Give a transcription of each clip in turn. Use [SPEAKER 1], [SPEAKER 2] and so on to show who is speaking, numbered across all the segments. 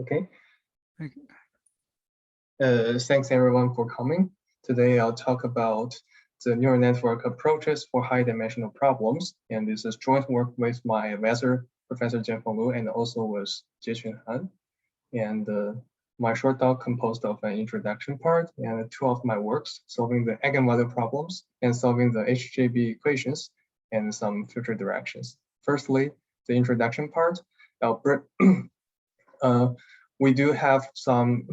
[SPEAKER 1] Okay. Thanks everyone for coming. Today I'll talk about the neural network approaches for high-dimensional problems, and this is joint work with my advisor, Professor Jianfeng Lu, and also with Jiechun Han. And my short talk composed of an introduction part and two of my works, solving the eigenvalue problems and solving the HJB equations and some future directions. Firstly, the introduction part. We do have some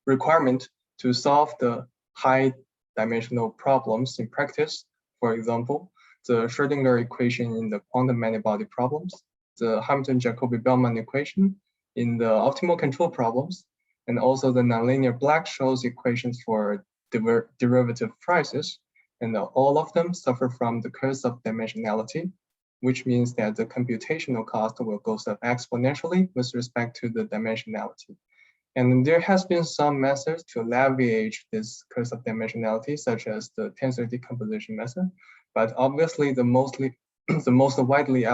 [SPEAKER 1] requirement to solve the high-dimensional problems in practice. For example, the Schrödinger equation in the quantum many-body problems, the Hamilton-Jacobi-Bellman equation in the optimal control problems, and also the nonlinear Black-Scholes equations for derivative prices. And all of them suffer from the curse of dimensionality, which means that the computational cost will go up exponentially with respect to the dimensionality. And there has been some methods to alleviate this curse of dimensionality, such as the tensor decomposition method. But obviously, the most widely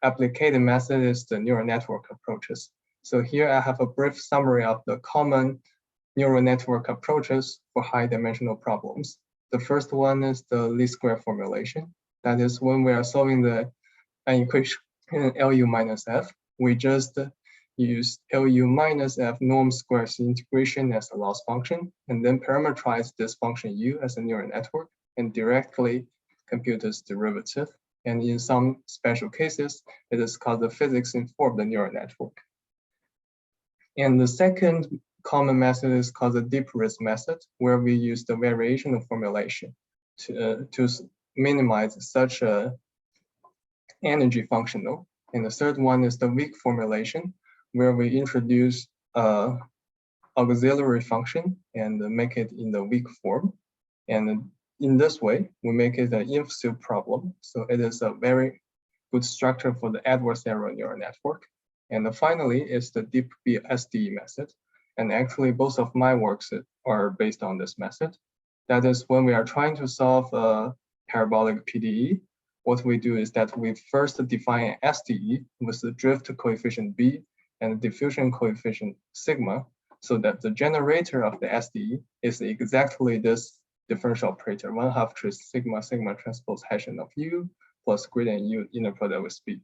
[SPEAKER 1] applied method is the neural network approaches. So here I have a brief summary of the common neural network approaches for high-dimensional problems. The first one is the least square formulation. That is, when we are solving an equation in LU minus F, we just use LU minus F norm square integration as a loss function, and then parameterize this function U as a neural network and directly compute its derivative. And in some special cases, it is called the physics-informed neural network. And the second common method is called the deep risk method, where we use the variational formulation to minimize such a energy functional. And the third one is the weak formulation, where we introduce auxiliary function and make it in the weak form. And in this way, we make it an infinite problem. So it is a very good structure for the adversarial neural network. And finally is the deep BSDE method. And actually both of my works are based on this method. That is, when we are trying to solve a parabolic PDE, what we do is that we first define an SDE with the drift coefficient B and the diffusion coefficient sigma, so that the generator of the SDE is exactly this differential operator, 1/2 sigma transpose Hessian of U plus gradient U inner product with B.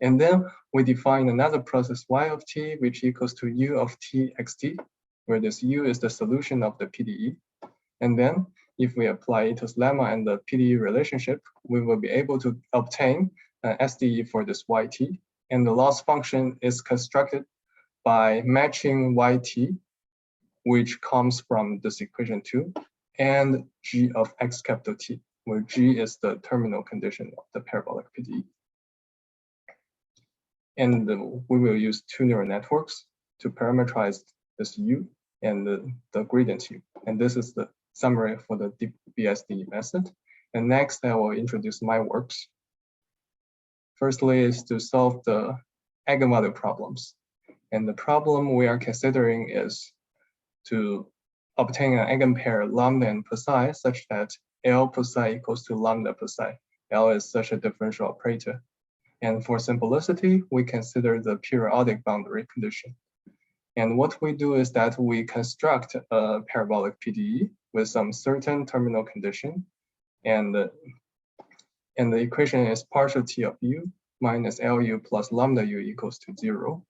[SPEAKER 1] And then we define another process Y of t, which equals to U of t xt, where this U is the solution of the PDE. And then if we apply Ito's lemma and the PDE relationship, we will be able to obtain an SDE for this YT. And the loss function is constructed by matching YT, which comes from this equation 2, and G of X capital T, where G is the terminal condition of the parabolic PDE. And we will use two neural networks to parameterize this U and the gradient U. And this is the summary for the deep BSDE method. And next, I will introduce my works. Firstly is to solve the eigenvalue problems. And the problem we are considering is to obtain an eigenpair lambda and psi such that L psi equals to lambda psi. L is such a differential operator. And for simplicity, we consider the periodic boundary condition. And what we do is that we construct a parabolic PDE with some certain terminal condition. And the equation is partial T of U minus LU plus lambda U equals to 0.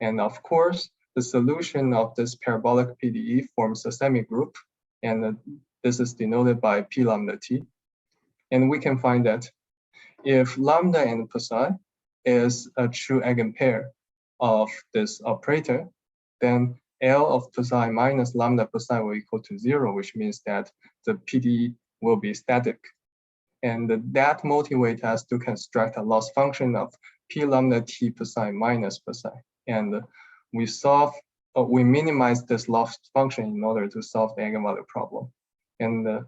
[SPEAKER 1] And of course, the solution of this parabolic PDE forms a semigroup. And this is denoted by P lambda T. And we can find that if lambda and psi is a true eigenpair of this operator, then L of psi minus lambda psi will equal to 0, which means that the PDE will be static. And that motivates us to construct a loss function of P lambda T psi minus psi. And we minimize this loss function in order to solve the eigenvalue problem. And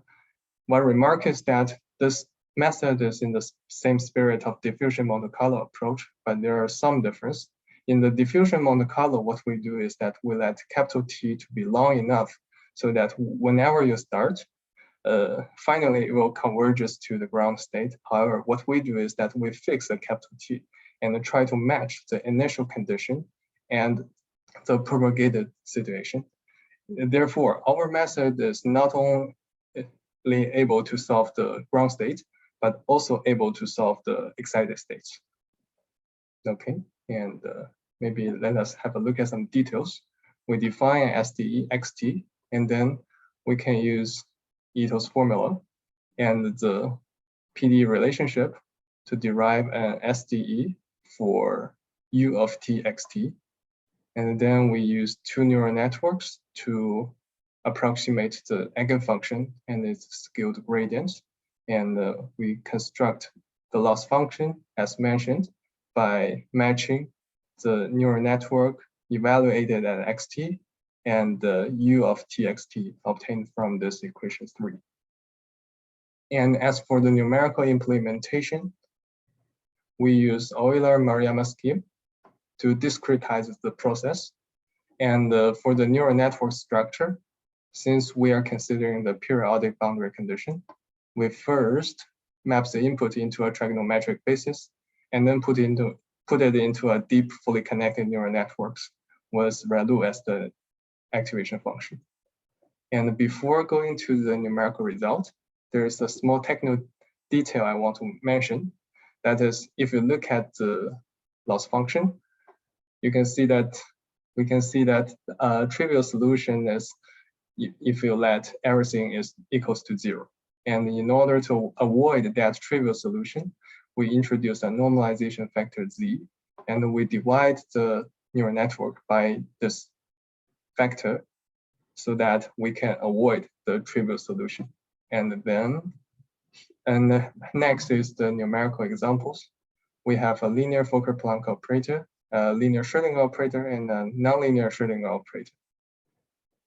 [SPEAKER 1] one remark is that this method is in the same spirit of diffusion Monte Carlo approach, but there are some difference. In the diffusion Monte Carlo, what we do is that we let capital T to be long enough so that whenever you start, finally it will converge to the ground state. However, what we do is that we fix the capital T and try to match the initial condition and the propagated situation. Therefore, our method is not only able to solve the ground state, but also able to solve the excited states. Okay, and maybe let us have a look at some details. We define SDE xt, and then we can use Ito's formula and the PD relationship to derive an SDE for U of t xt. And then we use two neural networks to approximate the eigenfunction and its scaled gradients. And we construct the loss function as mentioned by matching the neural network evaluated at xt and the U of txt obtained from this equation 3. And as for the numerical implementation, we use Euler-Maruyama scheme to discretize the process. And for the neural network structure, since we are considering the periodic boundary condition, we first map the input into a trigonometric basis, and then put it into a deep, fully connected neural networks with ReLU as the activation function. And before going to the numerical result, there is a small technical detail I want to mention. That is, if you look at the loss function, we can see that a trivial solution is if you let everything is equals to 0. And in order to avoid that trivial solution, we introduce a normalization factor z, and we divide the neural network by this factor so that we can avoid the trivial solution. And next is the numerical examples. We have a linear Fokker-Planck operator, a linear Schrödinger operator, and a nonlinear Schrödinger operator.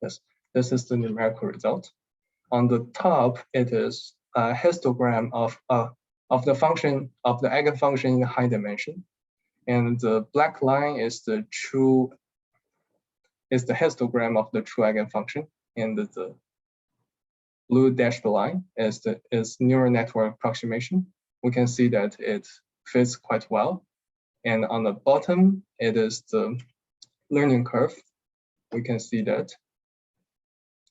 [SPEAKER 1] Yes, this is the numerical result. On the top, it is a histogram of the function of the eigenfunction in the high dimension, and the black line is the histogram of the true eigenfunction, and the blue dashed line is neural network approximation. We can see that it fits quite well. And on the bottom, it is the learning curve. We can see that.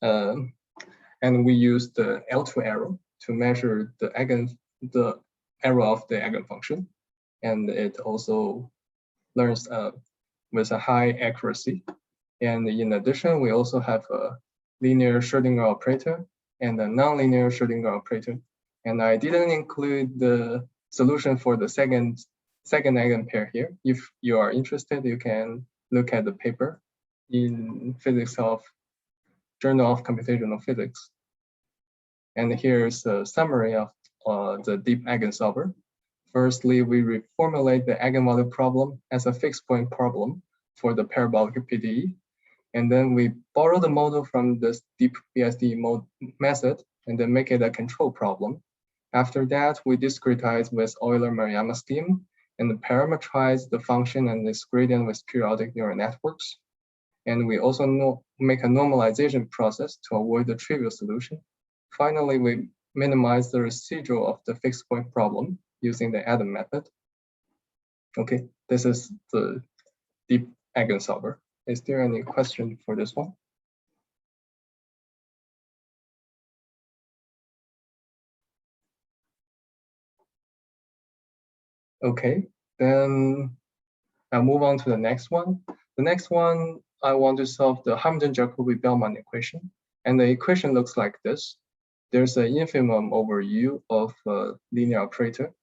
[SPEAKER 1] And we use the L2 arrow to measure the error of the eigenfunction. And it also learns with a high accuracy. And in addition, we also have a linear Schrödinger operator and a nonlinear Schrödinger operator. And I didn't include the solution for the second eigenpair here. If you are interested, you can look at the paper in Journal of Computational Physics. And here's a summary of the deep eigensolver. Firstly, we reformulate the eigenvalue problem as a fixed point problem for the parabolic PDE. And then we borrow the model from this deep BSD method and then make it a control problem. After that, we discretize with Euler-Maruyama scheme and parameterize the function and its gradient with periodic neural networks. And we also make a normalization process to avoid the trivial solution. Finally, we minimize the residual of the fixed point problem using the Adam method. Okay, this is the deep eigensolver. Is there any question for this one? Okay, then I'll move on to the next one. The next one, I want to solve the Hamilton-Jacobi-Bellman equation. And the equation looks like this. There's an infimum over U of a linear operator.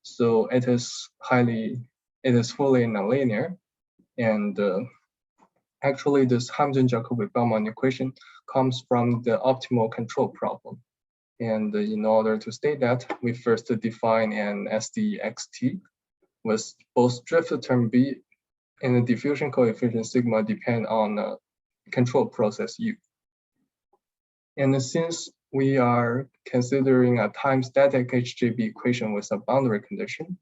[SPEAKER 1] So it is fully nonlinear. And actually, this Hamilton-Jacobi-Bellman equation comes from the optimal control problem. And in order to state that, we first define an SDEXT with both drift term B and the diffusion coefficient sigma depend on the control process U. And since we are considering a time static HJB equation with a boundary condition,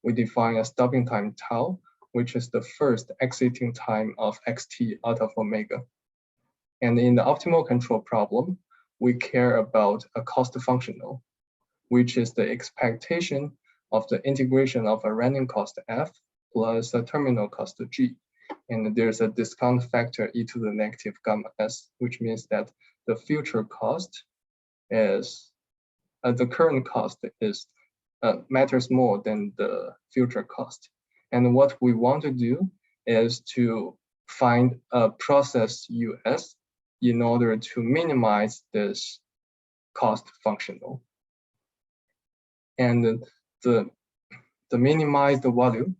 [SPEAKER 1] we define a stopping time tau, which is the first exiting time of xt out of omega. And in the optimal control problem, we care about a cost functional, which is the expectation of the integration of a running cost f plus a terminal cost g. And there's a discount factor e to the negative gamma s, which means that the future cost is, the current cost is matters more than the future cost. And what we want to do is to find a process US in order to minimize this cost functional. And the minimized value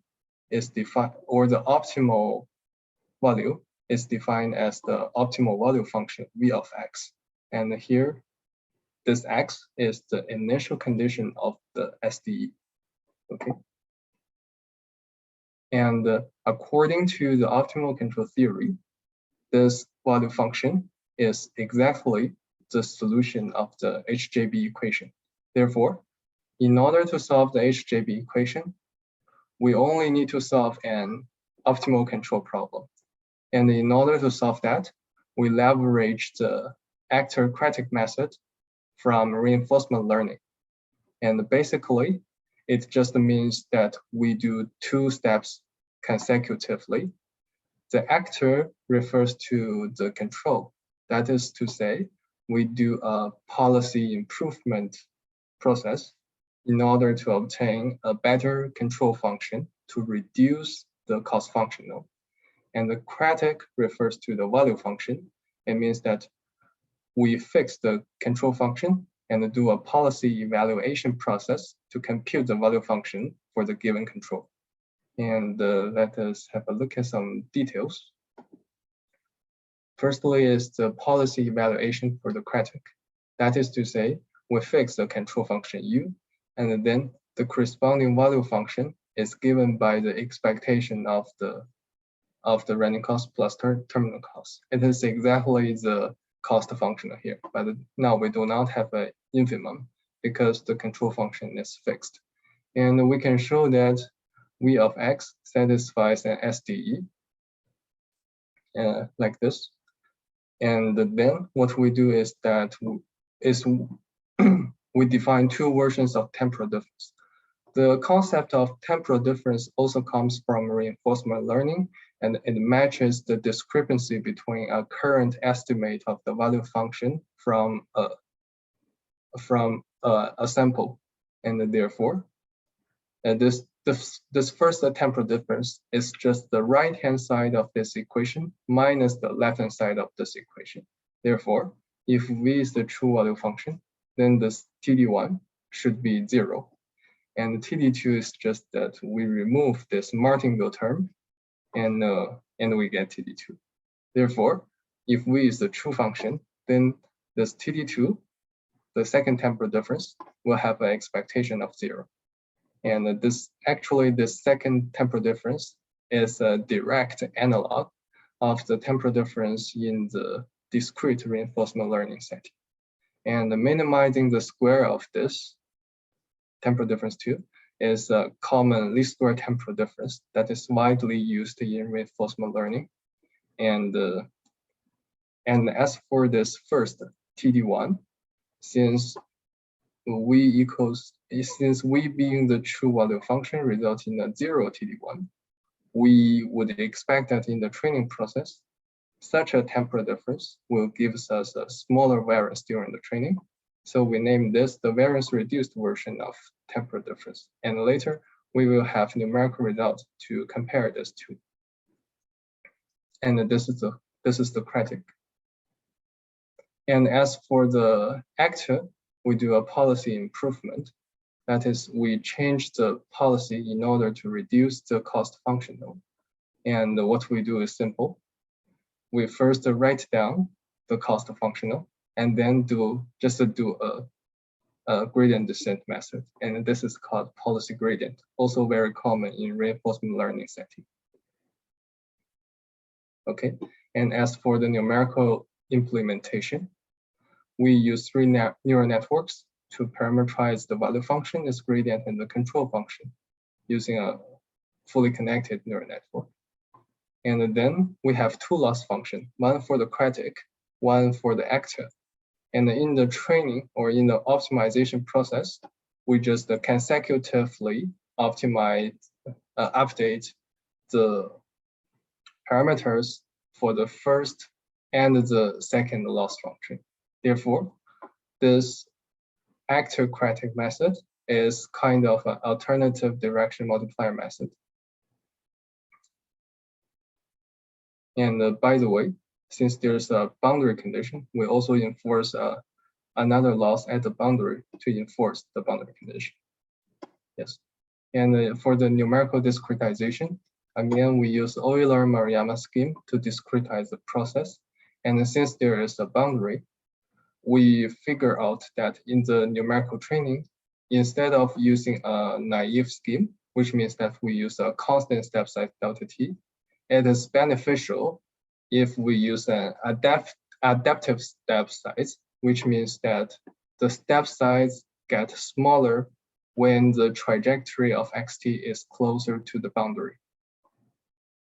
[SPEAKER 1] is defined, or the optimal value is defined as the optimal value function v of x. And here, this x is the initial condition of the SDE. Okay. And according to the optimal control theory, this value function is exactly the solution of the HJB equation. Therefore, in order to solve the HJB equation, we only need to solve an optimal control problem. And in order to solve that, we leverage the actor-critic method from reinforcement learning. And basically, it just means that we do two steps consecutively. The actor refers to the control. That is to say, we do a policy improvement process in order to obtain a better control function to reduce the cost functional. And the critic refers to the value function. It means that we fix the control function and do a policy evaluation process to compute the value function for the given control. And let us have a look at some details. Firstly is the policy evaluation for the critic. That is to say, we fix the control function u, and then the corresponding value function is given by the expectation of the running cost plus terminal cost. It is exactly the cost function here, but now we do not have an infimum because the control function is fixed. And we can show that v of x satisfies an SDE like this. And then what we do is that we define two versions of temporal difference. The concept of temporal difference also comes from reinforcement learning, and it matches the discrepancy between a current estimate of the value function from a sample. And therefore, this first temporal difference is just the right-hand side of this equation minus the left-hand side of this equation. Therefore, if v is the true value function, then this TD1 should be 0. And TD2 is just that we remove this martingale term and we get TD2. Therefore, if v is the true function, then this TD2, the second temporal difference, will have an expectation of 0. And this second temporal difference is a direct analog of the temporal difference in the discrete reinforcement learning setting. And minimizing the square of this temporal difference 2 is a common least square temporal difference that is widely used in reinforcement learning. And as for this first TD1, since v being the true value function results in a 0 TD1, we would expect that in the training process, such a temporal difference will give us a smaller variance during the training. So we name this the variance reduced version of temporal difference. And later, we will have numerical results to compare this to. And this is the critic. And as for the actor, we do a policy improvement. That is, we change the policy in order to reduce the cost functional. And what we do is simple. We first write down the cost functional and then do a gradient descent method. And this is called policy gradient, also very common in reinforcement learning setting. Okay, and as for the numerical implementation, we use 3 neural networks to parameterize the value function, its gradient, and the control function using a fully connected neural network. And then we have 2 loss functions, one for the critic, one for the actor. And in the training or in the optimization process, we just consecutively update the parameters for the first and the second loss function. Therefore, this actor-critic method is kind of an alternative direction multiplier method. And by the way, since there's a boundary condition, we also enforce another loss at the boundary to enforce the boundary condition. Yes. And for the numerical discretization, again, we use Euler-Maruyama scheme to discretize the process. And since there is a boundary, we figure out that in the numerical training, instead of using a naive scheme, which means that we use a constant step size delta t, it is beneficial if we use an adaptive step size, which means that the step size gets smaller when the trajectory of xt is closer to the boundary.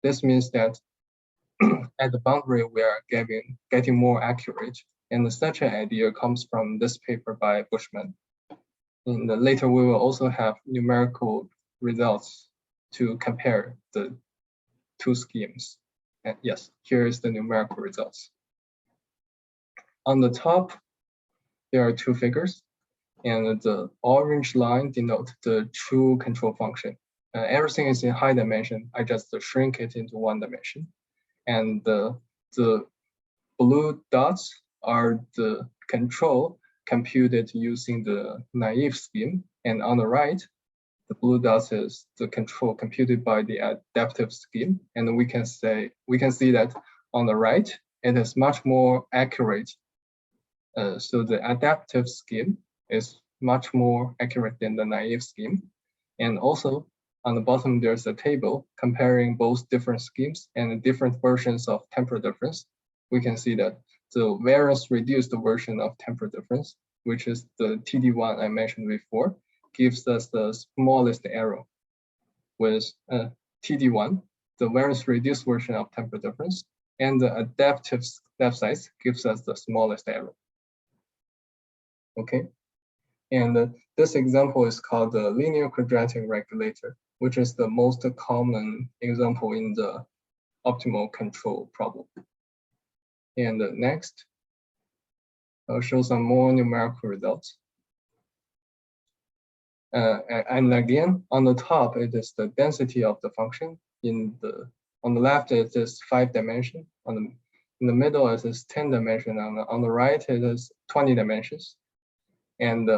[SPEAKER 1] This means that at the boundary, we are getting more accurate. And such an idea comes from this paper by Bushman. And later, we will also have numerical results to compare the two schemes. And yes, here is the numerical results. On the top, there are two figures, and the orange line denotes the true control function. Everything is in high dimension. I just shrink it into one dimension. And the blue dots are the control computed using the naive scheme. And on the right, the blue dots is the control computed by the adaptive scheme. And we can see that on the right, it is much more accurate. So the adaptive scheme is much more accurate than the naive scheme. And also on the bottom, there's a table comparing both different schemes and different versions of temporal difference. We can see that the variance reduced version of temporal difference, which is the TD1 I mentioned before, gives us the smallest error. With TD1, the variance reduced version of temporal difference, and the adaptive step size gives us the smallest error. Okay, and this example is called the linear quadratic regulator, which is the most common example in the optimal control problem. And next, I'll show some more numerical results. And again, on the top, it is the density of the function. On the left, it is 5 dimensions. In the middle, it is 10 dimensions. On the right, it is 20 dimensions. And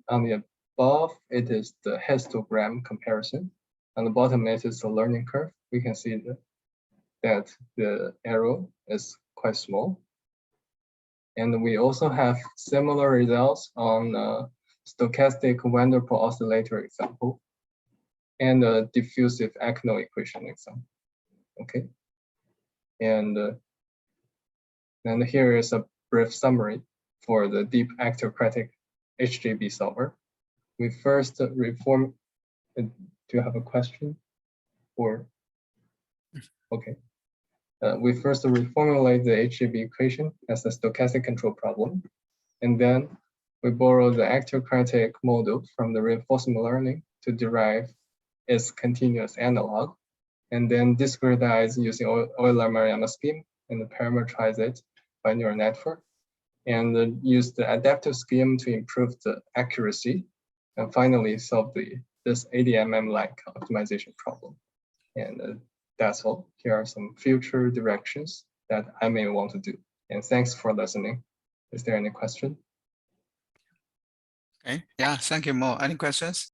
[SPEAKER 1] on the above, it is the histogram comparison. On the bottom, it is the learning curve. We can see that the error is quite small. And we also have similar results on stochastic van der Pol oscillator example and a diffusive Eigen equation example. Okay. And here is a brief summary for the deep actor-critic HJB solver. We first reform. Do you have a question? Or okay. We first reformulate the HJB equation as a stochastic control problem, and then we borrow the actor-critic model from the reinforcement learning to derive its continuous analog, and then discretize using Euler-Maruyama scheme and parameterize it by neural network, and use the adaptive scheme to improve the accuracy, and finally solve this ADMM-like optimization problem. And that's all. Here are some future directions that I may want to do. And thanks for listening. Is there any question?
[SPEAKER 2] Okay, yeah, thank you, Mo. Any questions?